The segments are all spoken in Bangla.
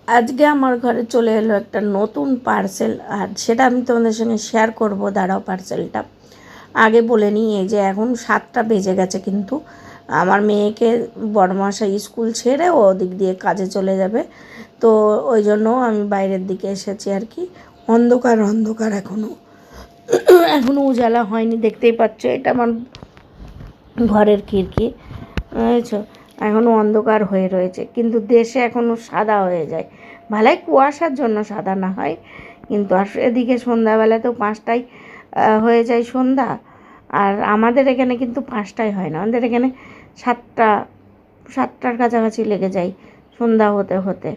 আজকে আমার ঘরে চলে এলো একটা নতুন পার্সেল, আর সেটা আমি তোমাদের সঙ্গে শেয়ার করব। দাঁড়াও, পার্সেলটা আগে বলে নিই। এই যে এখন 7টা বেজে গেছে, কিন্তু আমার মেয়েকে বড়মশাই স্কুল ছেড়ে ও দিক দিয়ে কাজে চলে যাবে, তো ওই জন্য আমি বাইরের দিকে এসেছি আর কি। অন্ধকার অন্ধকার এখনও উজালা হয়নি, দেখতেই পাচ্ছ। এটা আমার ঘরের খিড়কি, বুঝেছো? এখনও অন্ধকার হয়ে রয়েছে, কিন্তু দেশে এখনও সাদা হয়ে যায়। ভালাই কুয়াশার জন্য সাদা না হয়, কিন্তু আর এদিকে সন্ধ্যাবেলা তো 5টায় হয়ে যায় সন্ধ্যা। আর আমাদের এখানে কিন্তু 5টায় হয় না, আমাদের এখানে 7টার কাছাকাছি লেগে যায় সন্ধ্যা হতে হতে।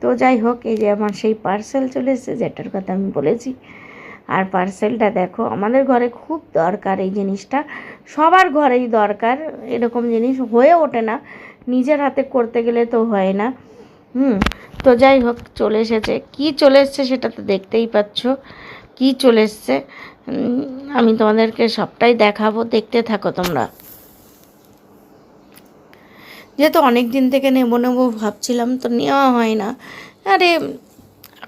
তো যাই হোক, এই যে আমার সেই পার্সেল চলে এসেছে, যেটার কথা আমি বলেছি। আর পার্সেলটা দেখো, আমাদের ঘরে খুব দরকার এই জিনিসটা, সবার ঘরেই দরকার। এরকম জিনিস হয়ে ওঠে না, নিজের হাতে করতে গেলে তো হয় না। তো যাই হোক, চলে এসেছে। কি চলে এসছে সেটা তো দেখতেই পাচ্ছ, কি চলে এসছে। আমি তোমাদেরকে সবটাই দেখাবো, দেখতে থাকো তোমরা। যেহেতু অনেক দিন থেকে নেবো নেবো ভাবছিলাম, তো নেওয়া হয় না। আরে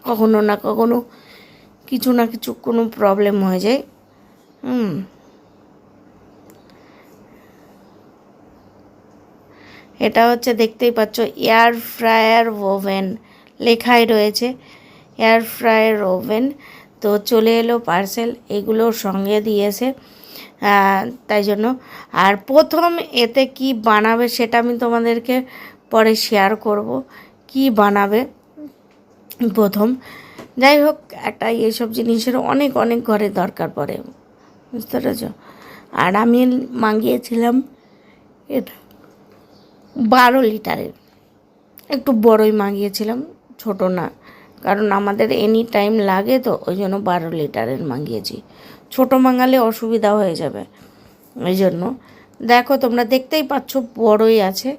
কখনো না কখনো কিছু না কিছু কোনো প্রবলেম হয়ে যায়। এটা হচ্ছে, দেখতেই পাচ্ছ, এয়ার ফ্রায়ার ওভেন লেখাই রয়েছে, এয়ার ফ্রায়ার ওভেন। তো চলে এলো পার্সেল, এগুলোর সঙ্গে দিয়েছে, তাই জন্য। আর প্রথম এতে কি বানাবে সেটা আমি তোমাদেরকে পরে শেয়ার করব, কি বানাবে প্রথম। যাই হোক, একটা এইসব জিনিসের অনেক অনেক ঘরে দরকার পড়ে, বুঝতে পেরেছ? আর আমি মাগিয়েছিলাম এটা 12 লিটারের, একটু বড়ই মাগিয়েছিলাম, ছোট না, কারণ আমাদের এনি টাইম লাগে, তো ওই জন্য 12 লিটারের মাগিয়েছি। ছোট মাঙালে অসুবিধা হয়ে যাবে, ওই জন্য। দেখো তোমরা দেখতেই পাচ্ছ, বড়ই আছে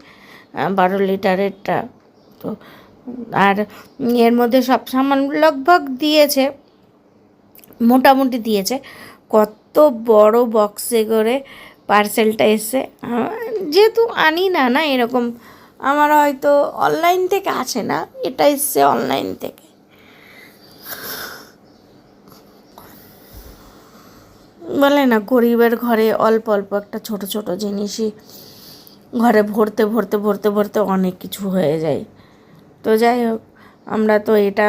12 লিটারেরটা। তো আর এর মধ্যে সব সামান লগভগ দিয়েছে, মোটামুটি দিয়েছে। কত বড় বক্সে করে পার্সেলটা এসছে। যেহেতু আনি না না এরকম, আমার হয়তো অনলাইন থেকে আসে না, এটা এসছে অনলাইন থেকে। বলে না, গরিবের ঘরে অল্প অল্প একটা ছোট ছোট জিনিসই ঘরে ভরতে ভরতে ভরতে ভরতে অনেক কিছু হয়ে যায়। তো যাই হোক, আমরা তো এটা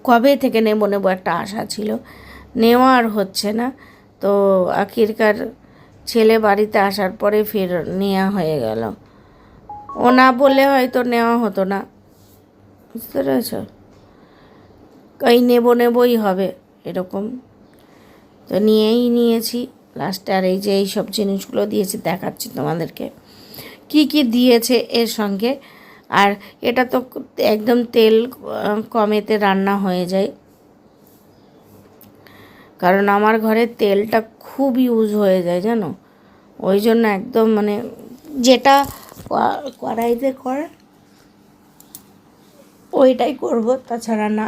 কবে থেকে নেবো নেবো একটা আশা ছিল, নেওয়া আর হচ্ছে না। তো আখিরকার ছেলে বাড়িতে আসার পরে ফের নেওয়া হয়ে গেল। ও না বললে হয়তো নেওয়া হতো না, বুঝতে পেরেছ? এই নেবই হবে এরকম। তো নিয়েই নিয়েছি লাস্টে। আর এই যে এই সব জিনিসগুলো দিয়েছি, দেখাচ্ছি তোমাদেরকে কি কি দিয়েছে এর সঙ্গে। আর এটা তো একদম তেল কমেতে রান্না হয়ে যায়, কারণ আমার ঘরে তেলটা খুব ইউজ হয়ে যায় জানো, ওই জন্য একদম মানে যেটা কড়াইতে করে ওইটাই করব, তাছাড়া না।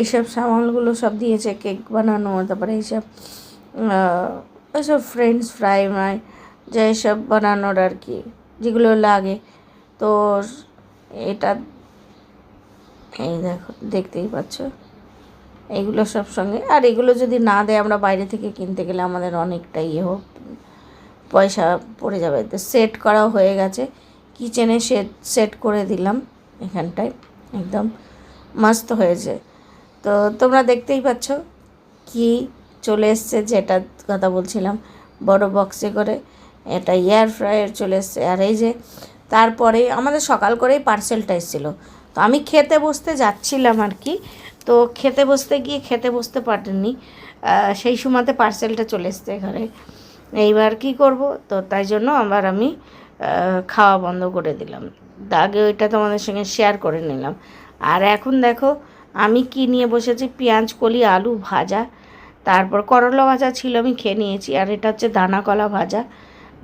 এইসব সামানগুলো সব দিয়েছে, কেক বানানো, তারপরে এইসব ওইসব ফ্রেঞ্চ ফ্রাই যে সব বানানোর আর কি, যেগুলো লাগে। তো এটা এই দেখো, দেখতেই পাচ্ছ, এইগুলো সব সঙ্গে। আর এগুলো যদি না দেয়, আমরা বাইরে থেকে কিনতে গেলে আমাদের অনেকটাই পয়সা পড়ে যাবে। তো সেট করা হয়ে গেছে, কিচেনে সেট করে দিলাম এখানটায়, একদম মস্ত হয়েছে। তো তোমরা দেখতেই পাচ্ছ কি চলে এসছে, যেটার কথা বলছিলাম, বড় বক্সে করে। এটা এয়ার ফ্রায়ার চলে এসছে। আর এই যে তারপরে আমাদের সকাল করেই পার্সেলটা এসেছিলো, তো আমি খেতে বসতে যাচ্ছিলাম আর কি। তো খেতে বসতে গিয়ে খেতে বসতে পারিনি, সেই সময়তে পার্সেলটা চলে এসছে ঘরে। এইবার কি করব, তো তাই জন্য আবার আমি খাওয়া বন্ধ করে দিলাম। আগে ওইটা তোমাদের সঙ্গে শেয়ার করে নিলাম। আর এখন দেখো আমি কি নিয়ে বসেছি, পেঁয়াজ কলি আলু ভাজা, তারপর করলা ভাজা ছিল, আমি খেয়ে নিয়েছি। আর এটা হচ্ছে দানা কলা ভাজা।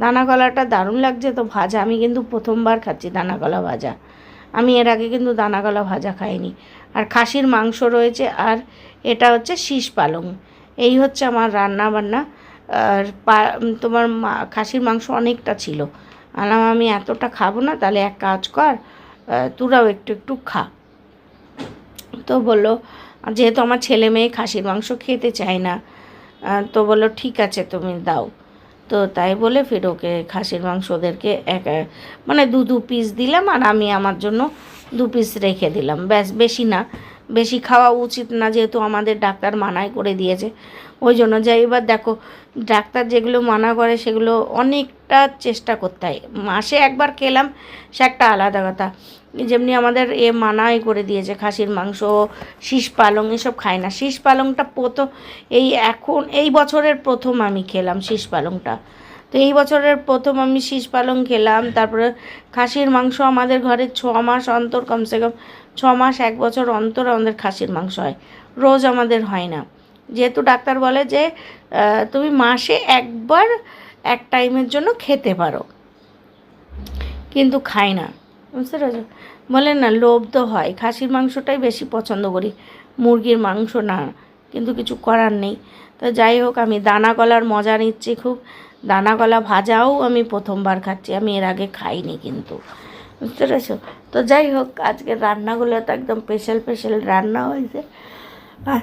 দানা কলাটা দারুণ লাগছে তো ভাজা, আমি কিন্তু প্রথমবার খাচ্ছি দানা কলা ভাজা। আমি এর আগে কিন্তু দানাগলা ভাজা খাইনি। আর খাসির মাংস রয়েছে, আর এটা হচ্ছে শীষ পালং। এই হচ্ছে আমার রান্না বান্না। আর তোমার খাসির মাংস অনেকটা ছিল, আলাম আমি এতটা খাবো না, তাহলে এক কাজ কর, তোরাও একটু একটু খা। তো বললো, যেহেতু আমার ছেলে মেয়ে খাসির মাংস খেতে চায় না, তো বললো ঠিক আছে তুমি দাও। তো তাই বলে ফির ওকে খাসির মাংস ওদেরকে মানে দু পিস দিলাম, আর আমি আমার জন্য 2 পিস রেখে দিলাম, ব্যাস। বেশি না, বেশি খাওয়া উচিত না, যেহেতু আমাদের ডাক্তার মানাই করে দিয়েছে, ওই জন্য। যাই, এবার দেখো ডাক্তার যেগুলো মানা করে সেগুলো অনেকটা চেষ্টা করতে হয়। মাসে একবার খেলাম সে একটা আলাদা কথা, যেমনি আমাদের মানাই করে দিয়েছে খাসির মাংস, শীষ পালং এসব খায় না। শীষ পালংটা এই বছরের প্রথম আমি খেলাম শীষ পালংটা। তো এই বছরের প্রথম আমি শীষ পালং খেলাম। তারপরে খাসির মাংস আমাদের ঘরে 6 মাস অন্তর, কমসে কম 6 মাস 1 বছর অন্তর আমাদের খাসির মাংস হয়, রোজ আমাদের হয় না। যেহেতু ডাক্তার বলে যে তুমি মাসে একবার এক টাইমের জন্য খেতে পারো, কিন্তু খাই না, বুঝতে পেরেছো? বলেন না, লোভ তো হয়, খাসির মাংসটাই বেশি পছন্দ করি, মুরগির মাংস না, কিন্তু কিছু করার নেই। তো যাই হোক, আমি দানা কলার মজা নিচ্ছি খুব। দানা কলা ভাজাও আমি প্রথমবার খাচ্ছি, আমি এর আগে খাইনি কিন্তু, বুঝতে পেরেছো? তো যাই হোক, আজকের রান্নাগুলো তো একদম স্পেশাল রান্না হয়েছে। আর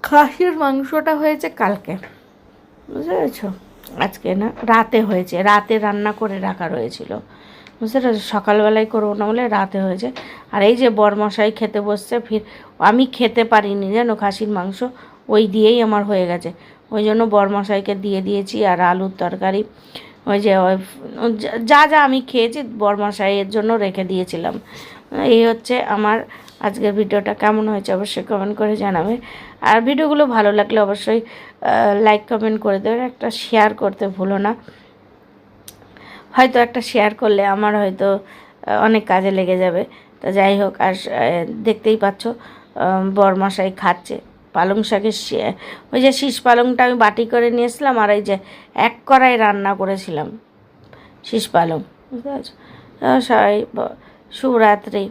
খাসির মাংসটা হয়েছে কালকে, বুঝতে পেরেছো? আজকে না, রাতে হয়েছে, রাতে রান্না করে রাখা রয়েছিল, বুঝতে পেরেছো? সকালবেলায় করবো না বলে রাতে হয়েছে। আর এই যে বরমশাই খেতে বসছে, ফির আমি খেতে পারিনি জানো খাসির মাংস, ওই দিয়েই আমার হয়ে গেছে, ওই জন্য বরমশাইকে দিয়ে দিয়েছি। আর আলুর তরকারি, ওই যে যা যা আমি খেয়েছি বরমশাইয়ের জন্য রেখে দিয়েছিলাম। এই হচ্ছে আমার আজকের ভিডিওটা। কেমন হয়েছে অবশ্যই কমেন্ট করে জানাবে। আর ভিডিওগুলো ভালো লাগলে অবশ্যই লাইক কমেন্ট করে দেবে, একটা শেয়ার করতে ভুলো না। হয়তো একটা শেয়ার করলে আমার হয়তো অনেক কাজে লেগে যাবে। তো যাই হোক, আর দেখতেই পাচ্ছ বরমশাই খাচ্ছে পালং শাকের, ওই যে শীষ পালংটা আমি বাটি করে নিয়েছিলাম, আর এই যে 1 কড়াই রান্না করেছিলাম শীষ পালং, বুঝতে পারছো? সবাই শুভরাত্রি।